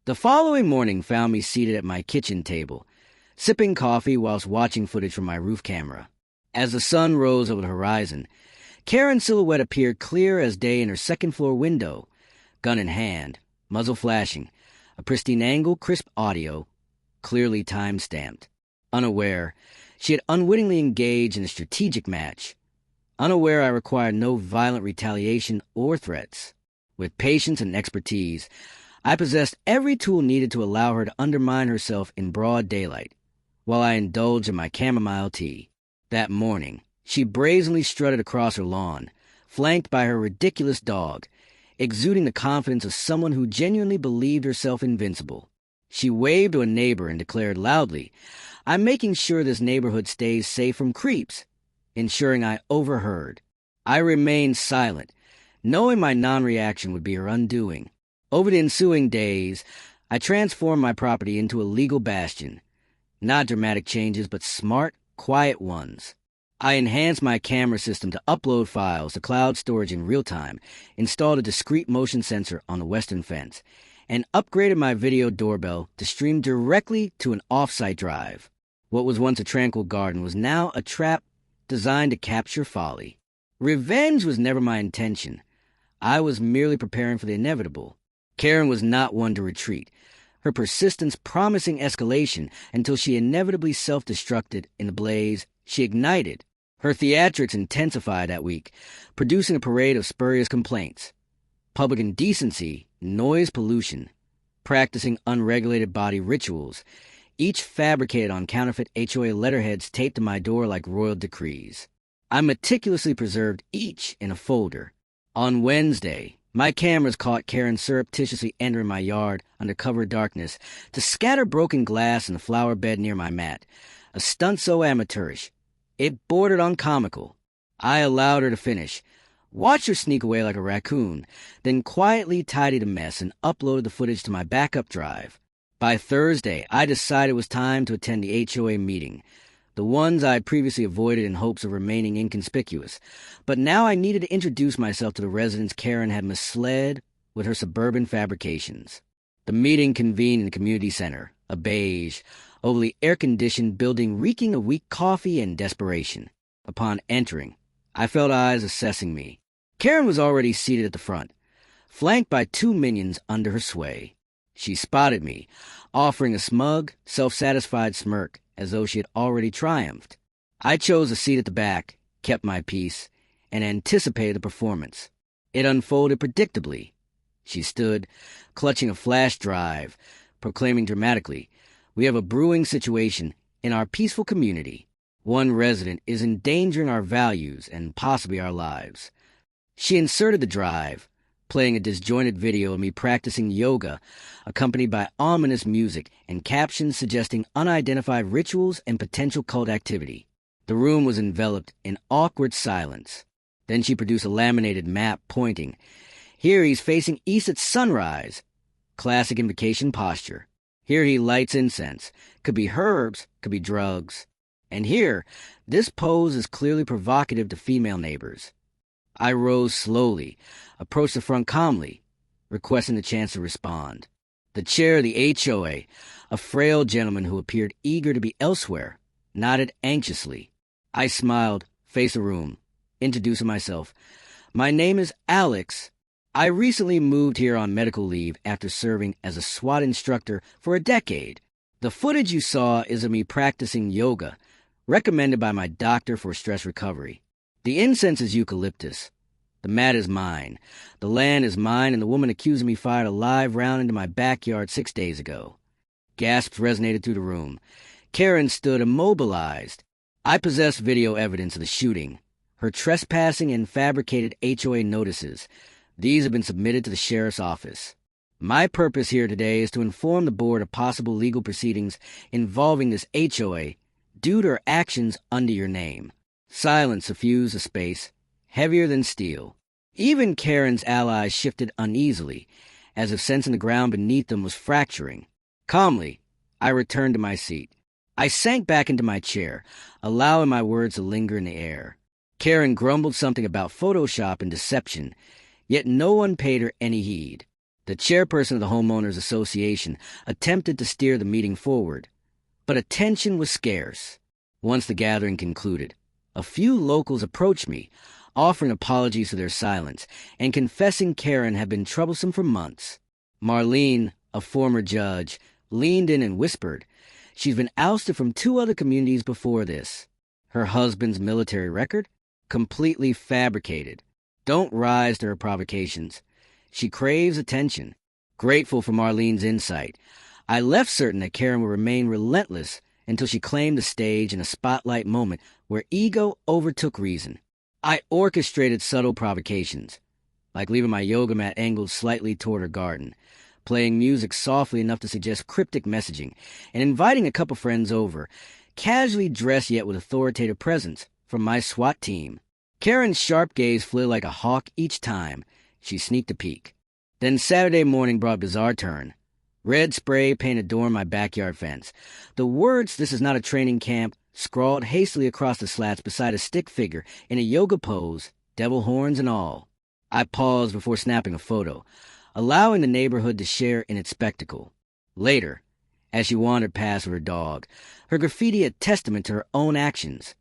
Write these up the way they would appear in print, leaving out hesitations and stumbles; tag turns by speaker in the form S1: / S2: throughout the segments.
S1: The following morning found me seated at my kitchen table, sipping coffee whilst watching footage from my roof camera. As the sun rose over the horizon, Karen's silhouette appeared clear as day in her second-floor window, gun in hand, muzzle flashing, a pristine angle, crisp audio, clearly time-stamped. Unaware, she had unwittingly engaged in a strategic match. Unaware I required no violent retaliation or threats. With patience and expertise, I possessed every tool needed to allow her to undermine herself in broad daylight, while I indulged in my chamomile tea. That morning, she brazenly strutted across her lawn, flanked by her ridiculous dog, exuding the confidence of someone who genuinely believed herself invincible. She waved to a neighbor and declared loudly, "I'm making sure this neighborhood stays safe from creeps," ensuring I overheard. I remained silent, knowing my non-reaction would be her undoing. Over the ensuing days, I transformed my property into a legal bastion. Not dramatic changes, but smart, quiet ones. I enhanced my camera system to upload files to cloud storage in real time, installed a discrete motion sensor on the western fence, and upgraded my video doorbell to stream directly to an off-site drive. What was once a tranquil garden was now a trap designed to capture folly. Revenge was never my intention. I was merely preparing for the inevitable. Karen was not one to retreat, her persistence promising escalation until she inevitably self-destructed in the blaze she ignited. Her theatrics intensified that week, producing a parade of spurious complaints. Public indecency, noise pollution, practicing unregulated body rituals, each fabricated on counterfeit HOA letterheads taped to my door like royal decrees. I meticulously preserved each in a folder. On Wednesday, my cameras caught Karen surreptitiously entering my yard under cover of darkness to scatter broken glass in the flower bed near my mat, a stunt so amateurish, it bordered on comical. I allowed her to finish, watched her sneak away like a raccoon, then quietly tidied the mess and uploaded the footage to my backup drive. By Thursday, I decided it was time to attend the HOA meeting, the ones I had previously avoided in hopes of remaining inconspicuous. But now I needed to introduce myself to the residents Karen had misled with her suburban fabrications. The meeting convened in the community center, a beige, overly air-conditioned building reeking of weak coffee and desperation. Upon entering, I felt eyes assessing me. Karen was already seated at the front, flanked by two minions under her sway. She spotted me, offering a smug, self-satisfied smirk as though she had already triumphed. I chose a seat at the back, kept my peace, and anticipated the performance. It unfolded predictably. She stood, clutching a flash drive, proclaiming dramatically, "We have a brewing situation in our peaceful community. One resident is endangering our values and possibly our lives." She inserted the drive, playing a disjointed video of me practicing yoga, accompanied by ominous music and captions suggesting unidentified rituals and potential cult activity. The room was enveloped in awkward silence. Then she produced a laminated map pointing, "Here he's facing east at sunrise." Classic invocation posture. Here he lights incense. Could be herbs, could be drugs. And here, this pose is clearly provocative to female neighbors. I rose slowly, approached the front calmly, requesting the chance to respond. The chair of the HOA, a frail gentleman who appeared eager to be elsewhere, nodded anxiously. I smiled, faced the room, introducing myself. "My name is Alex. I recently moved here on medical leave after serving as a SWAT instructor for a decade. The footage you saw is of me practicing yoga, recommended by my doctor for stress recovery. The incense is eucalyptus. The mat is mine. The land is mine, and the woman accusing me fired a live round into my backyard 6 days ago." Gasps resonated through the room. Karen stood immobilized. I possessed video evidence of the shooting, her trespassing and fabricated HOA notices. These have been submitted to the sheriff's office. My purpose here today is to inform the board of possible legal proceedings involving this HOA due to her actions under your name. Silence suffused the space, heavier than steel. Even Karen's allies shifted uneasily, as if sensing the ground beneath them was fracturing. Calmly, I returned to my seat. I sank back into my chair, allowing my words to linger in the air. Karen grumbled something about Photoshop and deception, yet no one paid her any heed. The chairperson of the Homeowners Association attempted to steer the meeting forward, but attention was scarce. Once the gathering concluded, a few locals approached me, offering apologies for their silence and confessing Karen had been troublesome for months. Marlene, a former judge, leaned in and whispered, "She's been ousted from 2 other communities before this. Her husband's military record? Completely fabricated. Don't rise to her provocations. She craves attention." Grateful for Marlene's insight, I left certain that Karen would remain relentless until she claimed the stage in a spotlight moment where ego overtook reason. I orchestrated subtle provocations, like leaving my yoga mat angled slightly toward her garden, playing music softly enough to suggest cryptic messaging, and inviting a couple friends over, casually dressed yet with authoritative presence, from my SWAT team. Karen's sharp gaze flew like a hawk each time she sneaked a peek. Then Saturday morning brought a bizarre turn. Red spray paint adorned my backyard fence. The words, "This is not a training camp," scrawled hastily across the slats beside a stick figure in a yoga pose, devil horns and all. I paused before snapping a photo, allowing the neighborhood to share in its spectacle. Later, as she wandered past with her dog, her graffiti a testament to her own actions.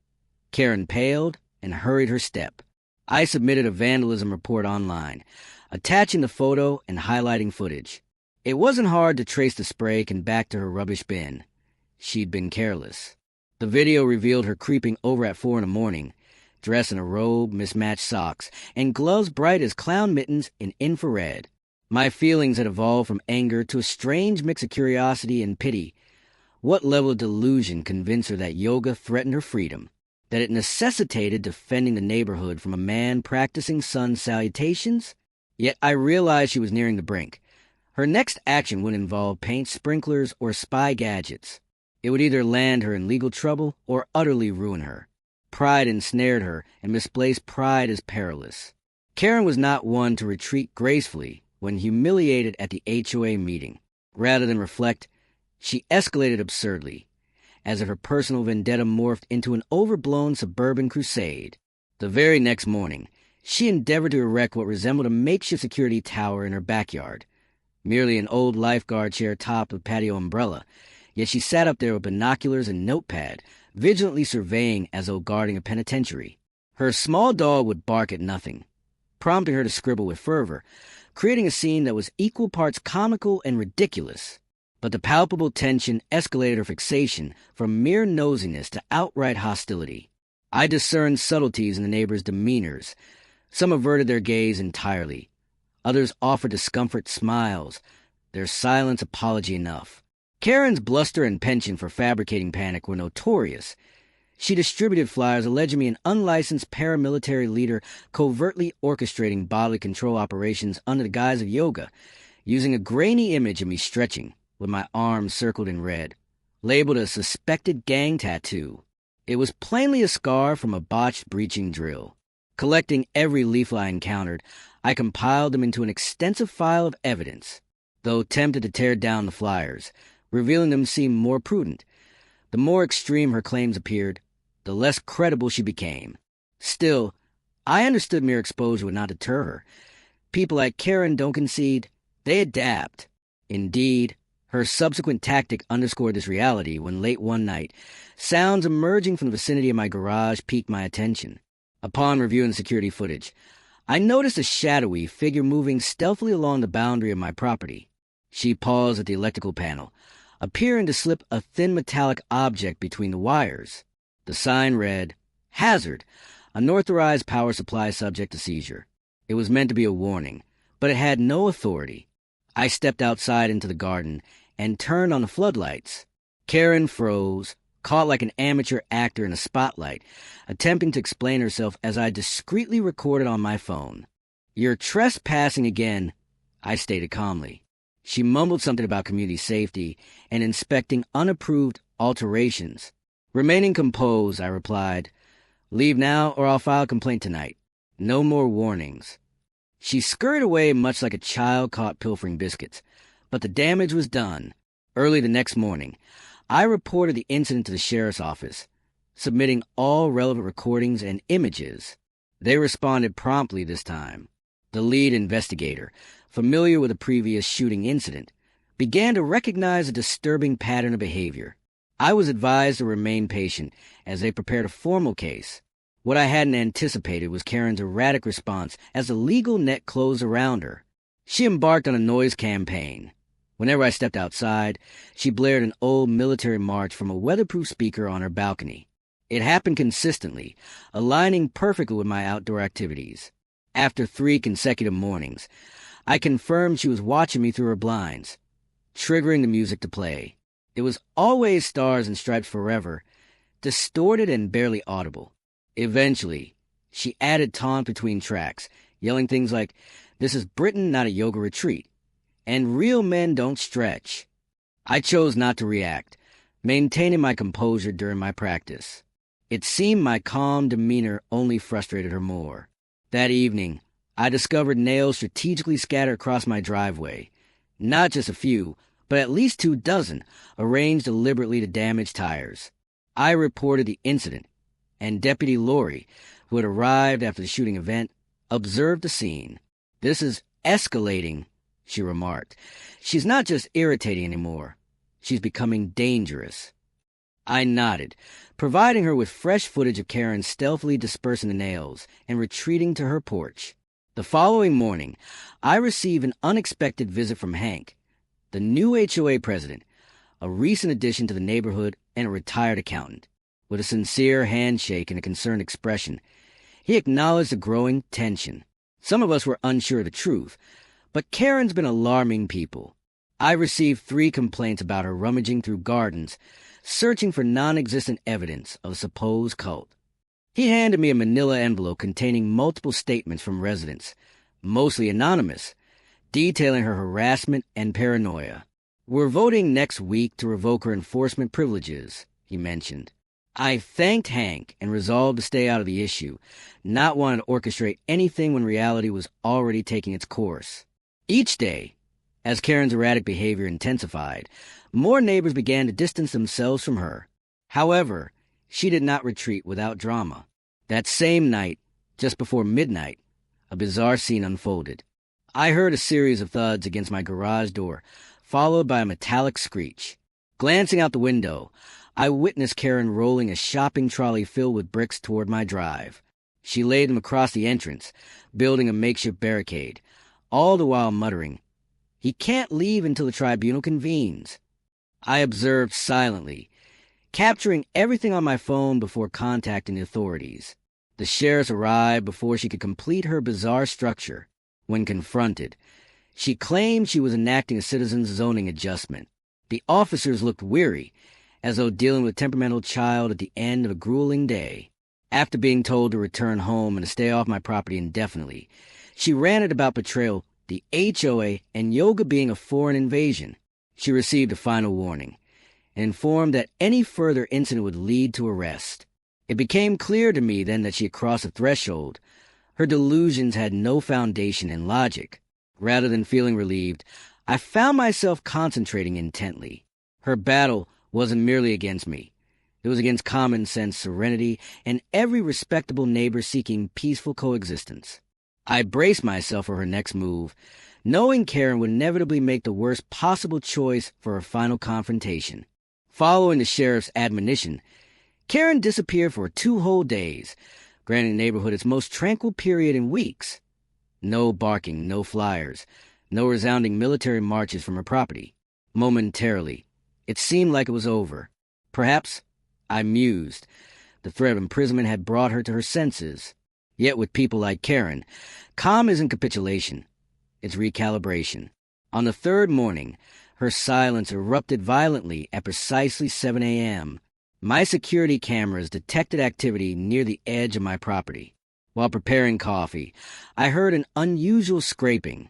S1: Karen paled and hurried her step. I submitted a vandalism report online, attaching the photo and highlighting footage. It wasn't hard to trace the spray can back to her rubbish bin. She'd been careless. The video revealed her creeping over at 4 a.m, dressed in a robe, mismatched socks, and gloves bright as clown mittens in infrared. My feelings had evolved from anger to a strange mix of curiosity and pity. What level of delusion convinced her that yoga threatened her freedom? That it necessitated defending the neighborhood from a man practicing sun salutations? Yet I realized she was nearing the brink. Her next action would involve paint sprinklers or spy gadgets. It would either land her in legal trouble or utterly ruin her. Pride ensnared her, and misplaced pride is perilous. Karen was not one to retreat gracefully when humiliated at the HOA meeting. Rather than reflect, she escalated absurdly, as if her personal vendetta morphed into an overblown suburban crusade. The very next morning, she endeavored to erect what resembled a makeshift security tower in her backyard, merely an old lifeguard chair topped with patio umbrella, yet she sat up there with binoculars and notepad, vigilantly surveying as though guarding a penitentiary. Her small dog would bark at nothing, prompting her to scribble with fervor, creating a scene that was equal parts comical and ridiculous. But the palpable tension escalated her fixation from mere nosiness to outright hostility. I discerned subtleties in the neighbors' demeanors. Some averted their gaze entirely. Others offered discomfort smiles, their silence apology enough. Karen's bluster and penchant for fabricating panic were notorious. She distributed flyers alleging me an unlicensed paramilitary leader covertly orchestrating bodily control operations under the guise of yoga, using a grainy image of me stretching, with my arms circled in red, labeled a suspected gang tattoo. It was plainly a scar from a botched breaching drill. Collecting every leaflet I encountered, I compiled them into an extensive file of evidence. Though tempted to tear down the flyers, revealing them seemed more prudent. The more extreme her claims appeared, the less credible she became. Still, I understood mere exposure would not deter her. People like Karen don't concede, they adapt. Indeed, her subsequent tactic underscored this reality when late one night, sounds emerging from the vicinity of my garage piqued my attention. Upon reviewing security footage, I noticed a shadowy figure moving stealthily along the boundary of my property. She paused at the electrical panel, appearing to slip a thin metallic object between the wires. The sign read, "Hazard, unauthorized power supply subject to seizure." It was meant to be a warning, but it had no authority. I stepped outside into the garden and turned on the floodlights. Karen froze, caught like an amateur actor in a spotlight, attempting to explain herself as I discreetly recorded on my phone. "You're trespassing again," I stated calmly. She mumbled something about community safety and inspecting unapproved alterations. Remaining composed, I replied, "Leave now or I'll file a complaint tonight. No more warnings." She scurried away much like a child caught pilfering biscuits, but the damage was done. Early the next morning, I reported the incident to the sheriff's office, submitting all relevant recordings and images. They responded promptly this time. The lead investigator, familiar with a previous shooting incident, began to recognize a disturbing pattern of behavior. I was advised to remain patient as they prepared a formal case. What I hadn't anticipated was Karen's erratic response as the legal net closed around her. She embarked on a noise campaign. Whenever I stepped outside, she blared an old military march from a weatherproof speaker on her balcony. It happened consistently, aligning perfectly with my outdoor activities. After 3 consecutive mornings, I confirmed she was watching me through her blinds, triggering the music to play. It was always Stars and Stripes Forever, distorted and barely audible. Eventually, she added taunt between tracks, yelling things like, "This is Britain, not a yoga retreat," and "Real men don't stretch." I chose not to react, maintaining my composure during my practice. It seemed my calm demeanor only frustrated her more. That evening, I discovered nails strategically scattered across my driveway. Not just a few, but at least 24, arranged deliberately to damage tires. I reported the incident, and Deputy Laurie, who had arrived after the shooting event, observed the scene. "This is escalating," she remarked. "She's not just irritating anymore. She's becoming dangerous." I nodded, providing her with fresh footage of Karen stealthily dispersing the nails and retreating to her porch. The following morning, I received an unexpected visit from Hank, the new HOA president, a recent addition to the neighborhood and a retired accountant. With a sincere handshake and a concerned expression, he acknowledged the growing tension. Some of us were unsure of the truth, but Karen's been alarming people. I received 3 complaints about her rummaging through gardens, searching for non-existent evidence of a supposed cult. He handed me a manila envelope containing multiple statements from residents, mostly anonymous, detailing her harassment and paranoia. "We're voting next week to revoke her enforcement privileges," he mentioned. I thanked Hank and resolved to stay out of the issue, not wanting to orchestrate anything when reality was already taking its course. Each day, as Karen's erratic behavior intensified, more neighbors began to distance themselves from her. However, she did not retreat without drama. That same night, just before midnight, a bizarre scene unfolded. I heard a series of thuds against my garage door, followed by a metallic screech. Glancing out the window, I witnessed Karen rolling a shopping trolley filled with bricks toward my drive. She laid them across the entrance, building a makeshift barricade, all the while muttering, "He can't leave until the tribunal convenes." I observed silently, capturing everything on my phone before contacting the authorities. The sheriffs arrived before she could complete her bizarre structure. When confronted, she claimed she was enacting a citizen's zoning adjustment. The officers looked weary, as though dealing with a temperamental child at the end of a grueling day. After being told to return home and to stay off my property indefinitely, she ranted about betrayal, the HOA, and yoga being a foreign invasion. She received a final warning, and informed that any further incident would lead to arrest. It became clear to me then that she had crossed a threshold. Her delusions had no foundation in logic. Rather than feeling relieved, I found myself concentrating intently. Her battle wasn't merely against me. It was against common sense serenity and every respectable neighbor seeking peaceful coexistence. I braced myself for her next move, knowing Karen would inevitably make the worst possible choice for her final confrontation. Following the sheriff's admonition, Karen disappeared for 2 whole days, granting the neighborhood its most tranquil period in weeks. No barking, no flyers, no resounding military marches from her property. Momentarily, it seemed like it was over. Perhaps, I mused, the threat of imprisonment had brought her to her senses. Yet with people like Karen, calm isn't capitulation, it's recalibration. On the 3rd morning, her silence erupted violently at precisely 7 a.m. My security cameras detected activity near the edge of my property. While preparing coffee, I heard an unusual scraping,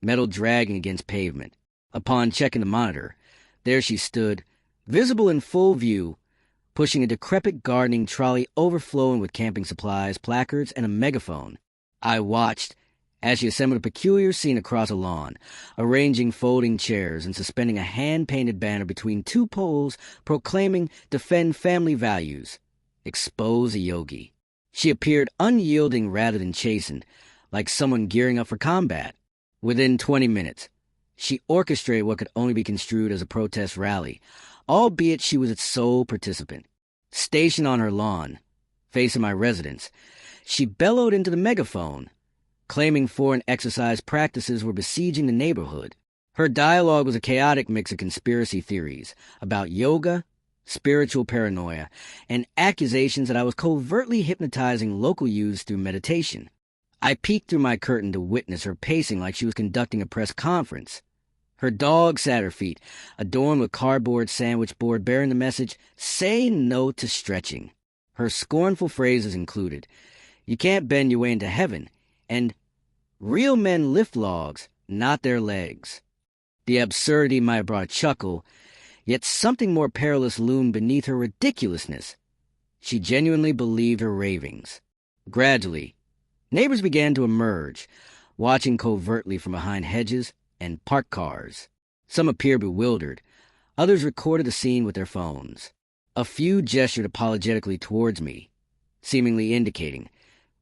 S1: metal dragging against pavement. Upon checking the monitor, there she stood, visible in full view, pushing a decrepit gardening trolley overflowing with camping supplies, placards, and a megaphone. I watched as she assembled a peculiar scene across a lawn, arranging folding chairs and suspending a hand-painted banner between 2 poles proclaiming "Defend family values. Expose a yogi." She appeared unyielding rather than chastened, like someone gearing up for combat. Within 20 minutes, she orchestrated what could only be construed as a protest rally, albeit she was its sole participant. Stationed on her lawn, facing my residence, she bellowed into the megaphone, claiming foreign exercise practices were besieging the neighborhood. Her dialogue was a chaotic mix of conspiracy theories about yoga, spiritual paranoia, and accusations that I was covertly hypnotizing local youths through meditation. I peeked through my curtain to witness her pacing like she was conducting a press conference. Her dog sat at her feet, adorned with cardboard sandwich board bearing the message, "Say no to stretching." Her scornful phrases included, "You can't bend your way into heaven," and "Real men lift logs, not their legs." The absurdity might have brought a chuckle, yet something more perilous loomed beneath her ridiculousness. She genuinely believed her ravings. Gradually, neighbors began to emerge, watching covertly from behind hedges and parked cars. Some appeared bewildered. Others recorded the scene with their phones. A few gestured apologetically towards me, seemingly indicating,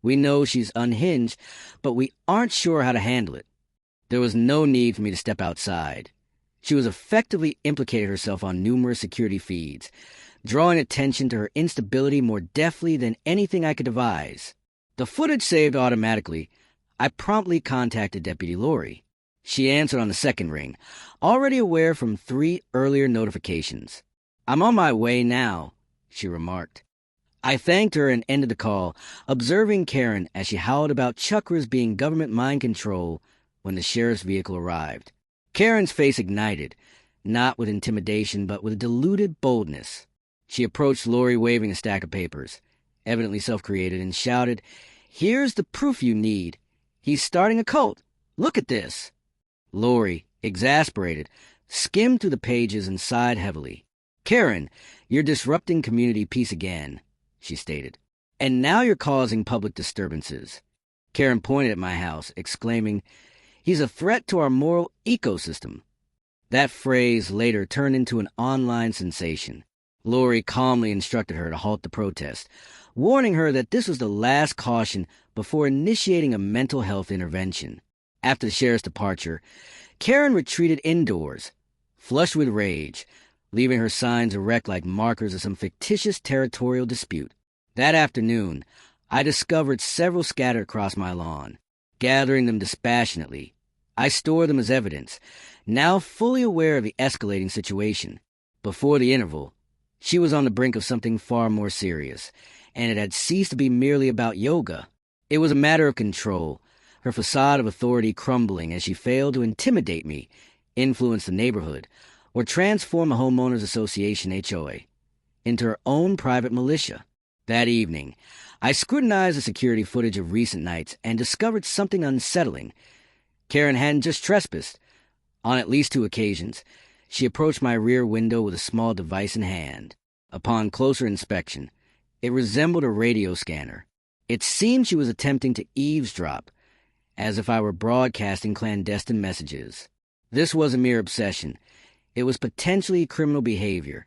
S1: "We know she's unhinged, but we aren't sure how to handle it." There was no need for me to step outside. She was effectively implicating herself on numerous security feeds, drawing attention to her instability more deftly than anything I could devise. The footage saved automatically, I promptly contacted Deputy Lori. She answered on the second ring, already aware from 3 earlier notifications. "I'm on my way now," she remarked. I thanked her and ended the call, observing Karen as she howled about chukras being government mind control when the sheriff's vehicle arrived. Karen's face ignited, not with intimidation but with deluded boldness. She approached Lori waving a stack of papers, evidently self-created, and shouted, "Here's the proof you need. He's starting a cult. Look at this." Lori, exasperated, skimmed through the pages and sighed heavily. "Karen, you're disrupting community peace again," she stated. "And now you're causing public disturbances." Karen pointed at my house, exclaiming, "He's a threat to our moral ecosystem." That phrase later turned into an online sensation. Lori calmly instructed her to halt the protest, warning her that this was the last caution before initiating a mental health intervention. After the sheriff's departure, Karen retreated indoors, flushed with rage, leaving her signs erect like markers of some fictitious territorial dispute. That afternoon, I discovered several scattered across my lawn. Gathering them dispassionately, I stored them as evidence, now fully aware of the escalating situation. Before the interval, she was on the brink of something far more serious, and it had ceased to be merely about yoga. It was a matter of control, her facade of authority crumbling as she failed to intimidate me, influence the neighborhood, or transform a homeowners association HOA into her own private militia. That evening, I scrutinized the security footage of recent nights and discovered something unsettling. Karen hadn't just trespassed. On at least 2 occasions, she approached my rear window with a small device in hand. Upon closer inspection, it resembled a radio scanner. It seemed she was attempting to eavesdrop, as if I were broadcasting clandestine messages. This wasn't mere obsession. It was potentially criminal behavior.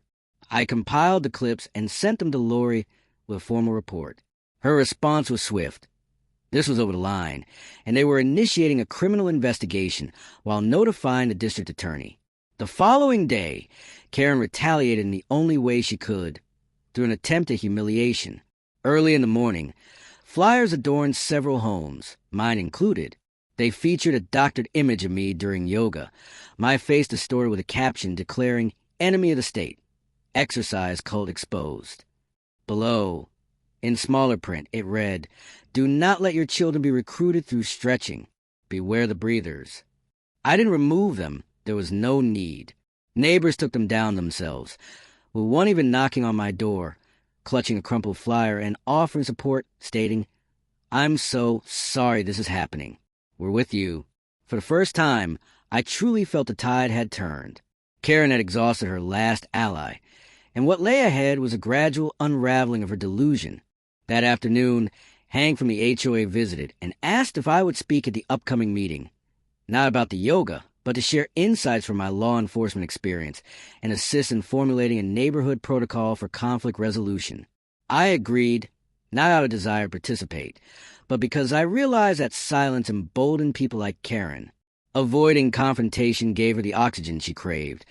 S1: I compiled the clips and sent them to Lori with a formal report. Her response was swift. This was over the line, and they were initiating a criminal investigation while notifying the district attorney. The following day, Karen retaliated in the only way she could, through an attempt at humiliation. Early in the morning, flyers adorned several homes, mine included. They featured a doctored image of me during yoga, my face distorted with a caption declaring, "Enemy of the State. Exercise cult exposed." Below, in smaller print, it read, "Do not let your children be recruited through stretching. Beware the breathers." I didn't remove them. There was no need. Neighbors took them down themselves, with one even knocking on my door, clutching a crumpled flyer and offering support, stating, "I'm so sorry this is happening. We're with you." For the first time, I truly felt the tide had turned. Karen had exhausted her last ally, and what lay ahead was a gradual unraveling of her delusion. That afternoon, Hank from the HOA visited and asked if I would speak at the upcoming meeting, not about the yoga, but to share insights from my law enforcement experience and assist in formulating a neighborhood protocol for conflict resolution. I agreed, not out of desire to participate, but because I realized that silence emboldened people like Karen. Avoiding confrontation gave her the oxygen she craved,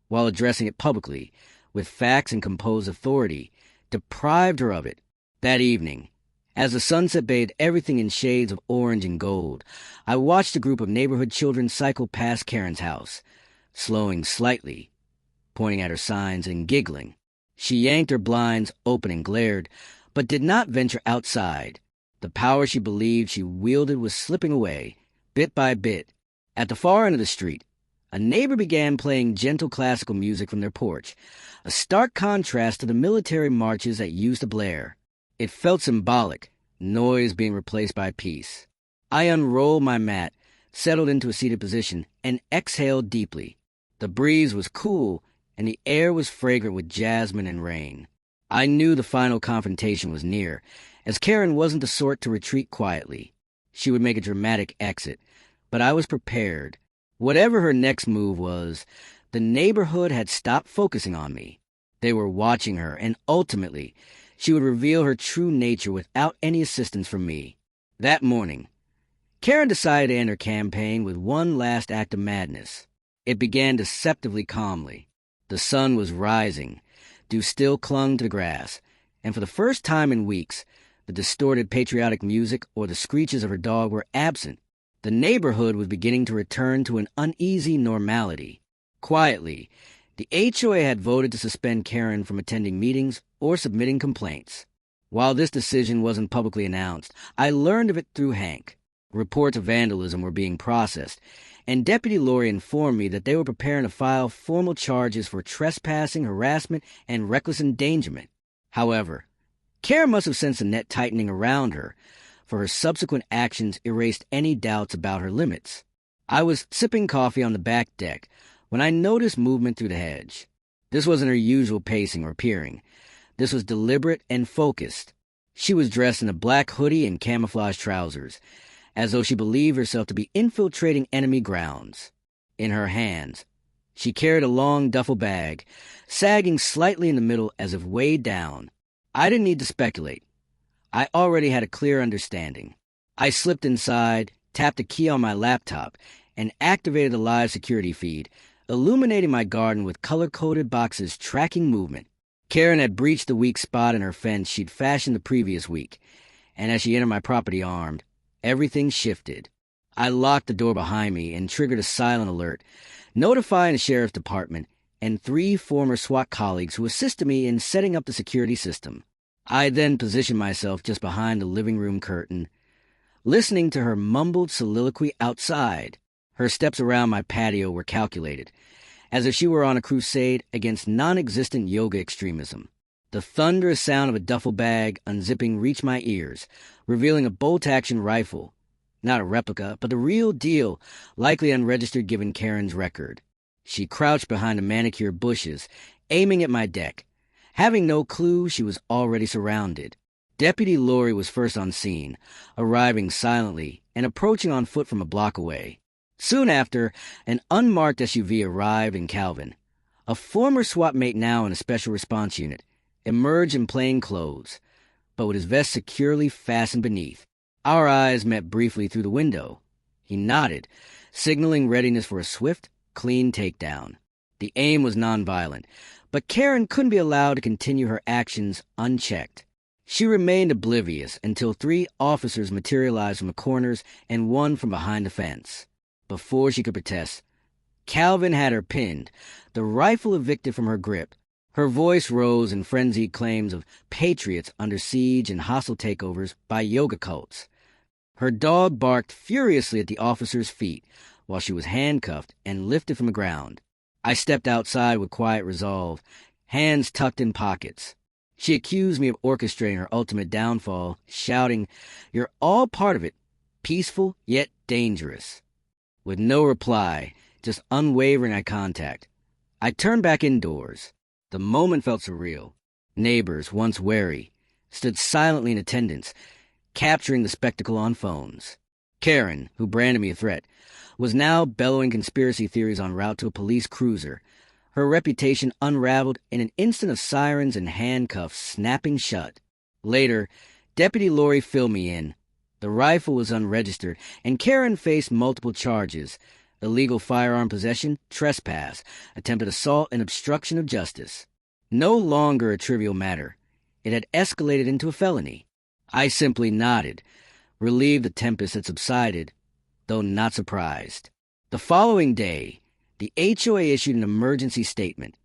S1: while addressing it publicly, with facts and composed authority, deprived her of it. That evening, as the sunset bathed everything in shades of orange and gold, I watched a group of neighborhood children cycle past Karen's house, slowing slightly, pointing at her signs and giggling. She yanked her blinds open and glared, but did not venture outside. The power she believed she wielded was slipping away, bit by bit. At the far end of the street, a neighbor began playing gentle classical music from their porch, a stark contrast to the military marches that used to blare. It felt symbolic, noise being replaced by peace. I unrolled my mat, settled into a seated position, and exhaled deeply. The breeze was cool, and the air was fragrant with jasmine and rain. I knew the final confrontation was near, as Karen wasn't the sort to retreat quietly. She would make a dramatic exit, but I was prepared. Whatever her next move was, the neighborhood had stopped focusing on me. They were watching her, and ultimately, she would reveal her true nature without any assistance from me. That morning, Karen decided to end her campaign with one last act of madness. It began deceptively calmly. The sun was rising, dew still clung to the grass, and for the first time in weeks, the distorted patriotic music or the screeches of her dog were absent. The neighborhood was beginning to return to an uneasy normality. Quietly, the HOA had voted to suspend Karen from attending meetings or submitting complaints. While this decision wasn't publicly announced, I learned of it through Hank. Reports of vandalism were being processed, and Deputy Laurie informed me that they were preparing to file formal charges for trespassing, harassment, and reckless endangerment. However, Karen must have sensed a net tightening around her, for her subsequent actions erased any doubts about her limits. I was sipping coffee on the back deck when I noticed movement through the hedge. This wasn't her usual pacing or peering. This was deliberate and focused. She was dressed in a black hoodie and camouflage trousers, as though she believed herself to be infiltrating enemy grounds. In her hands, she carried a long duffel bag, sagging slightly in the middle as if weighed down. I didn't need to speculate. I already had a clear understanding. I slipped inside, tapped a key on my laptop, and activated the live security feed, illuminating my garden with color-coded boxes tracking movement. Karen had breached the weak spot in her fence she'd fashioned the previous week, and as she entered my property armed, everything shifted. I locked the door behind me and triggered a silent alert, notifying the sheriff's department and 3 former SWAT colleagues who assisted me in setting up the security system. I then positioned myself just behind the living room curtain, listening to her mumbled soliloquy outside. Her steps around my patio were calculated, as if she were on a crusade against non-existent yoga extremism. The thunderous sound of a duffel bag unzipping reached my ears, revealing a bolt-action rifle. Not a replica, but the real deal, likely unregistered given Karen's record. She crouched behind the manicured bushes, aiming at my deck. Having no clue, she was already surrounded. Deputy Laurie was first on scene, arriving silently and approaching on foot from a block away. Soon after, an unmarked SUV arrived in Calvin. A former SWAT mate now in a special response unit emerged in plain clothes, but with his vest securely fastened beneath. Our eyes met briefly through the window. He nodded, signaling readiness for a swift, clean takedown. The aim was nonviolent, but Karen couldn't be allowed to continue her actions unchecked. She remained oblivious until 3 officers materialized from the corners and 1 from behind the fence. Before she could protest, Calvin had her pinned, the rifle evicted from her grip. Her voice rose in frenzied claims of patriots under siege and hostile takeovers by yoga cults. Her dog barked furiously at the officer's feet while she was handcuffed and lifted from the ground. I stepped outside with quiet resolve, hands tucked in pockets. She accused me of orchestrating her ultimate downfall, shouting, "You're all part of it, peaceful yet dangerous." With no reply, just unwavering eye contact, I turned back indoors. The moment felt surreal. Neighbors, once wary, stood silently in attendance, capturing the spectacle on phones. Karen, who branded me a threat, was now bellowing conspiracy theories en route to a police cruiser, her reputation unraveled in an instant of sirens and handcuffs snapping shut. Later, Deputy Laurie filled me in. The rifle was unregistered, and Karen faced multiple charges, illegal firearm possession, trespass, attempted assault, and obstruction of justice. No longer a trivial matter. It had escalated into a felony. I simply nodded, relieved the tempest had subsided, though not surprised. The following day, the HOA issued an emergency statement,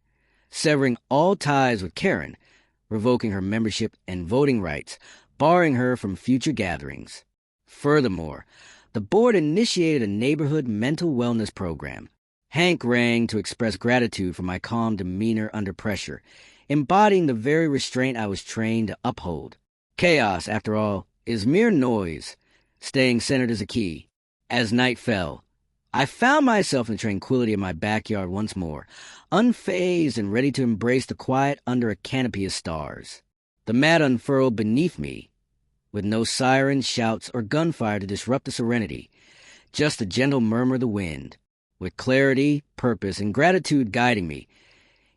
S1: severing all ties with Karen, revoking her membership and voting rights, barring her from future gatherings. Furthermore, the board initiated a neighborhood mental wellness program. Hank rang to express gratitude for my calm demeanor under pressure, embodying the very restraint I was trained to uphold. Chaos, after all, is mere noise. Staying centered is a key. As night fell, I found myself in the tranquility of my backyard once more, unfazed and ready to embrace the quiet under a canopy of stars. The mat unfurled beneath me, with no sirens, shouts, or gunfire to disrupt the serenity, just the gentle murmur of the wind, with clarity, purpose, and gratitude guiding me.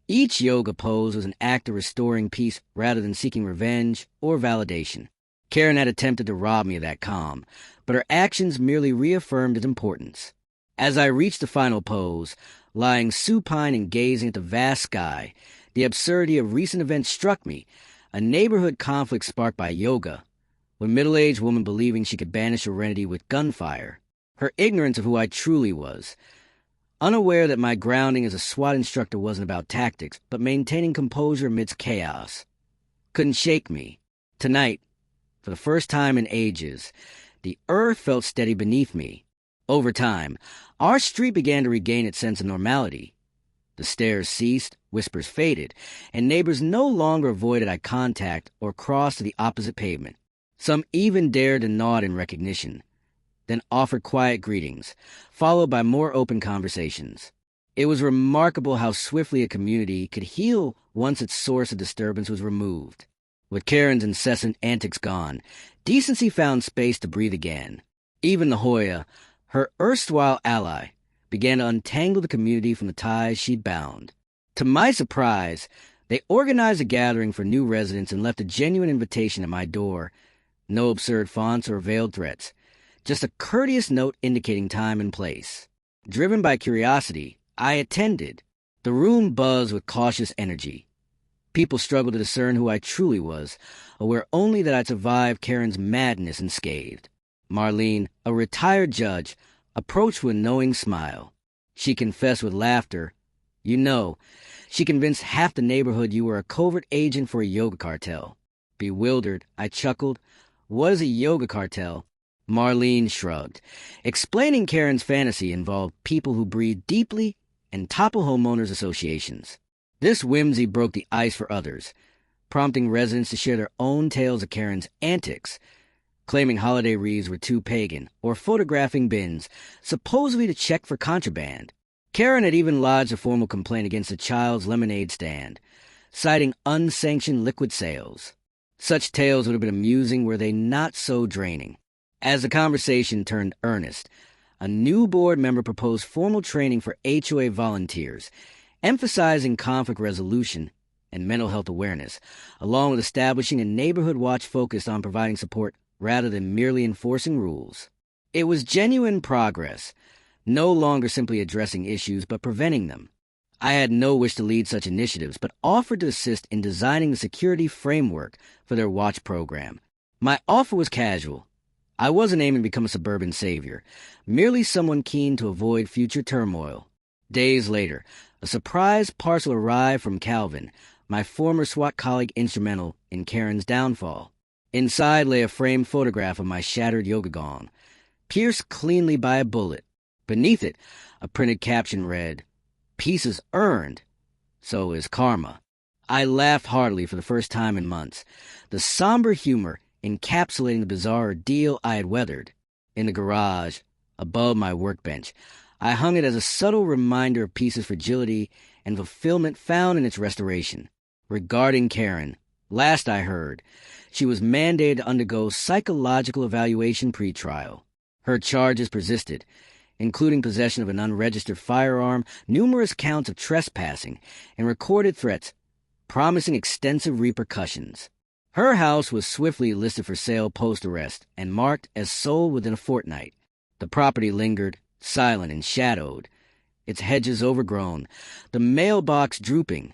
S1: Each yoga pose was an act of restoring peace rather than seeking revenge or validation. Karen had attempted to rob me of that calm, but her actions merely reaffirmed its importance. As I reached the final pose, lying supine and gazing at the vast sky, the absurdity of recent events struck me, a neighborhood conflict sparked by yoga, a middle-aged woman believing she could banish serenity with gunfire, her ignorance of who I truly was, unaware that my grounding as a SWAT instructor wasn't about tactics, but maintaining composure amidst chaos. Couldn't shake me. Tonight, for the first time in ages, the earth felt steady beneath me. Over time, our street began to regain its sense of normality. The stares ceased, whispers faded, and neighbors no longer avoided eye contact or crossed to the opposite pavement. Some even dared to nod in recognition, then offered quiet greetings, followed by more open conversations. It was remarkable how swiftly a community could heal once its source of disturbance was removed. With Karen's incessant antics gone, decency found space to breathe again. Even the Hoya, her erstwhile ally, began to untangle the community from the ties she'd bound. To my surprise, they organized a gathering for new residents and left a genuine invitation at my door. No absurd fonts or veiled threats, just a courteous note indicating time and place. Driven by curiosity, I attended. The room buzzed with cautious energy. People struggled to discern who I truly was, aware only that I'd survived Karen's madness unscathed. Marlene, a retired judge, approached with a knowing smile. She confessed with laughter, "You know, she convinced half the neighborhood you were a covert agent for a yoga cartel." Bewildered, I chuckled. "What is a yoga cartel?" Marlene shrugged, explaining Karen's fantasy involved people who breathe deeply and topple homeowners' associations. This whimsy broke the ice for others, prompting residents to share their own tales of Karen's antics, claiming holiday wreaths were too pagan, or photographing bins, supposedly to check for contraband. Karen had even lodged a formal complaint against a child's lemonade stand, citing unsanctioned liquid sales. Such tales would have been amusing were they not so draining. As the conversation turned earnest, a new board member proposed formal training for HOA volunteers, emphasizing conflict resolution and mental health awareness, along with establishing a neighborhood watch focused on providing support rather than merely enforcing rules. It was genuine progress, no longer simply addressing issues but preventing them. I had no wish to lead such initiatives, but offered to assist in designing the security framework for their watch program. My offer was casual. I wasn't aiming to become a suburban savior, merely someone keen to avoid future turmoil. Days later, a surprise parcel arrived from Calvin, my former SWAT colleague instrumental in Karen's downfall. Inside lay a framed photograph of my shattered yoga gong, pierced cleanly by a bullet. Beneath it, a printed caption read, "Pieces earned, so is karma." I laughed heartily for the first time in months, the somber humor encapsulating the bizarre ordeal I had weathered. In the garage, above my workbench, I hung it as a subtle reminder of peace's fragility and fulfillment found in its restoration. Regarding Karen, last I heard, she was mandated to undergo psychological evaluation pre-trial. Her charges persisted, including possession of an unregistered firearm, numerous counts of trespassing, and recorded threats, promising extensive repercussions. Her house was swiftly listed for sale post-arrest and marked as sold within a fortnight. The property lingered, silent and shadowed, its hedges overgrown, the mailbox drooping,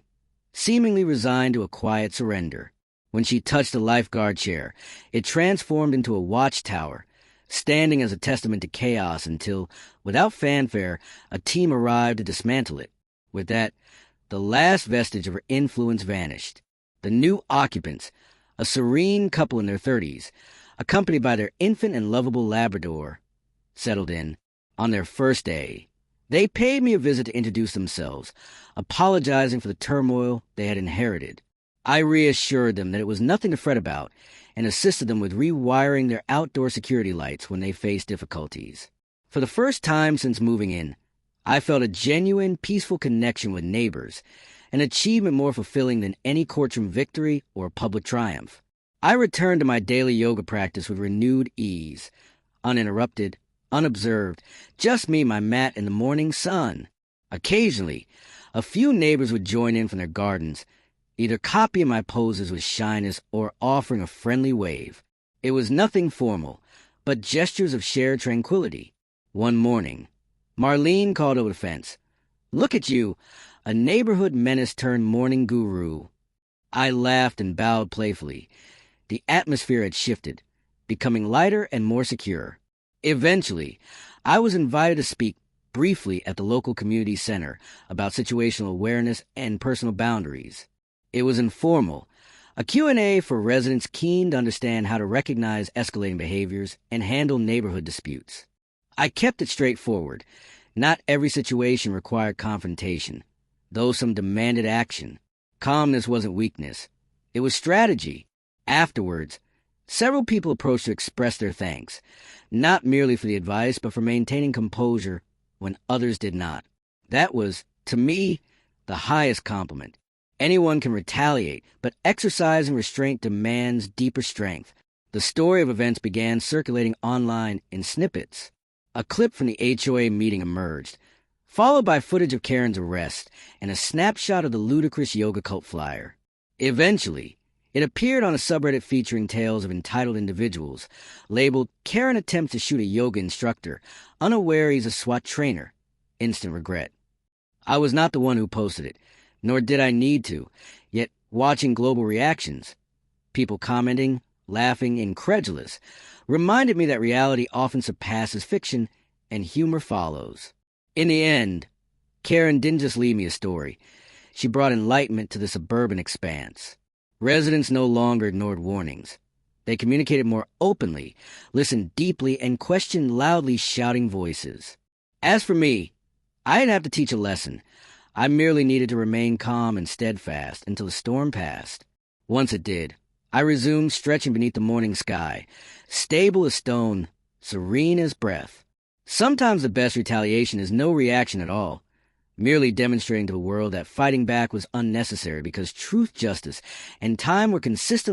S1: seemingly resigned to a quiet surrender. When she touched the lifeguard chair, it transformed into a watchtower, standing as a testament to chaos until, without fanfare, a team arrived to dismantle it. With that, the last vestige of her influence vanished. The new occupants, a serene couple in their 30s, accompanied by their infant and lovable Labrador, settled in on their first day. They paid me a visit to introduce themselves, apologizing for the turmoil they had inherited. I reassured them that it was nothing to fret about and assisted them with rewiring their outdoor security lights when they faced difficulties. For the first time since moving in, I felt a genuine, peaceful connection with neighbors, an achievement more fulfilling than any courtroom victory or public triumph. I returned to my daily yoga practice with renewed ease, uninterrupted, unobserved, just me, my mat, and the morning sun. Occasionally, a few neighbors would join in from their gardens, either copying my poses with shyness or offering a friendly wave. It was nothing formal, but gestures of shared tranquility. One morning, Marlene called over the fence. "Look at you, a neighborhood menace turned morning guru." I laughed and bowed playfully. The atmosphere had shifted, becoming lighter and more secure. Eventually, I was invited to speak briefly at the local community center about situational awareness and personal boundaries. It was informal, a Q&A for residents keen to understand how to recognize escalating behaviors and handle neighborhood disputes. I kept it straightforward. Not every situation required confrontation, though some demanded action. Calmness wasn't weakness. It was strategy. Afterwards, several people approached to express their thanks, not merely for the advice, but for maintaining composure when others did not. That was, to me, the highest compliment. Anyone can retaliate, but exercising restraint demands deeper strength. The story of events began circulating online in snippets. A clip from the HOA meeting emerged, followed by footage of Karen's arrest and a snapshot of the ludicrous yoga cult flyer. Eventually, it appeared on a subreddit featuring tales of entitled individuals, labeled "Karen attempts to shoot a yoga instructor, unaware he's a SWAT trainer. Instant regret." I was not the one who posted it, nor did I need to, yet watching global reactions, people commenting, laughing, incredulous, reminded me that reality often surpasses fiction and humor follows. In the end, Karen didn't just leave me a story. She brought enlightenment to the suburban expanse. Residents no longer ignored warnings. They communicated more openly, listened deeply, and questioned loudly shouting voices. As for me, I didn't have to teach a lesson. I merely needed to remain calm and steadfast until the storm passed. Once it did, I resumed stretching beneath the morning sky, stable as stone, serene as breath. Sometimes the best retaliation is no reaction at all, merely demonstrating to the world that fighting back was unnecessary because truth, justice, and time were consistently